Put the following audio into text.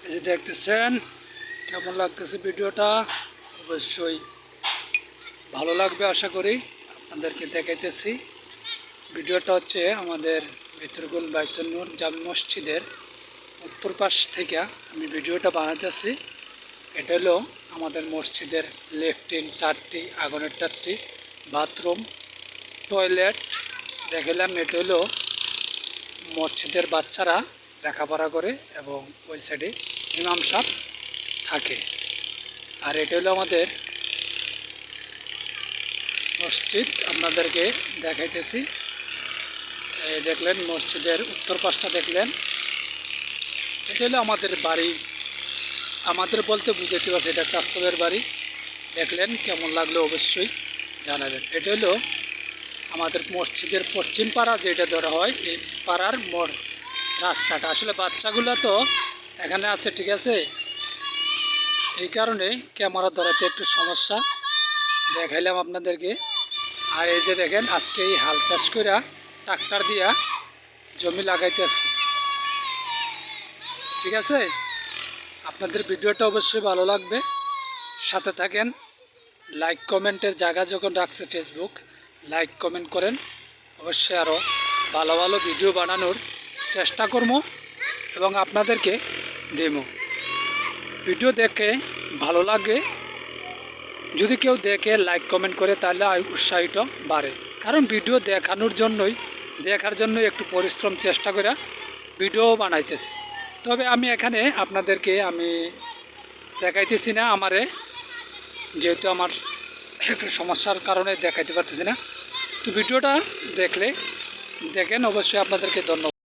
এই যে দেখতেছেন কেমন লাগতেছে ভিডিওটা, অবশ্যই ভালো লাগবে আশা করি। আপনাদেরকে দেখাইতেছি ভিডিওটা হচ্ছে আমাদের ভিতরগুল বাইতুন নূর জামে মসজিদের উত্তর পাশ থেকে আমি ভিডিওটা বানাতেছি। এটা হলো আমাদের মসজিদের লেফটিন টাটটি, আগুনের টাটটি, বাথরুম, টয়লেট দেখালাম। এটা হলো মসজিদের বাচ্চারা লেখাপড়া করে এবং ওই সাইডে ইমাম সাহেব থাকে। আর এটা হলো আমাদের মসজিদ, আপনাদেরকে দেখাইতেছি। এই দেখলেন মসজিদের উত্তর পাশটা দেখলেন। এটা হলো আমাদের বাড়ি, আমাদের বলতে বুঝাইতে পারছি এটা চাস্তবের বাড়ি। দেখলেন কেমন লাগলো অবশ্যই জানাবেন। এটা হলো আমাদের মসজিদের পশ্চিম পাড়া যেটা ধরা হয়, এই পাড়ার মোড় রাস্তাটা। আসলে বাচ্চাগুলো তো এখানে আছে, ঠিক আছে, এই কারণে ক্যামেরা ধরাতে একটু সমস্যা, দেখাইলাম আপনাদেরকে। আর এই যে দেখেন আজকে এই হাল চাষ করে ট্রাক্টর দিয়া জমি লাগাইতেছে, ঠিক আছে। আপনাদের ভিডিওটা অবশ্যই ভালো লাগবে, সাথে থাকেন। লাইক কমেন্টের জায়গা যখন রাখছে ফেসবুক, লাইক কমেন্ট করেন। অবশ্যই আরও ভালো ভালো ভিডিও বানানোর চেষ্টা করবো এবং আপনাদেরকে দেবো। ভিডিও দেখে ভালো লাগে, যদি কেউ দেখে লাইক কমেন্ট করে তাহলে উৎসাহিত বাড়ে। কারণ ভিডিও দেখার জন্যই একটু পরিশ্রম চেষ্টা করে ভিডিও বানাইতেছি। তবে আমি এখানে আপনাদেরকে আমি দেখাইতেছি না, যেহেতু আমার একটু সমস্যার কারণে দেখাইতে পারতেছি না। তো ভিডিওটা দেখেন, অবশ্যই আপনাদেরকে ধন্যবাদ।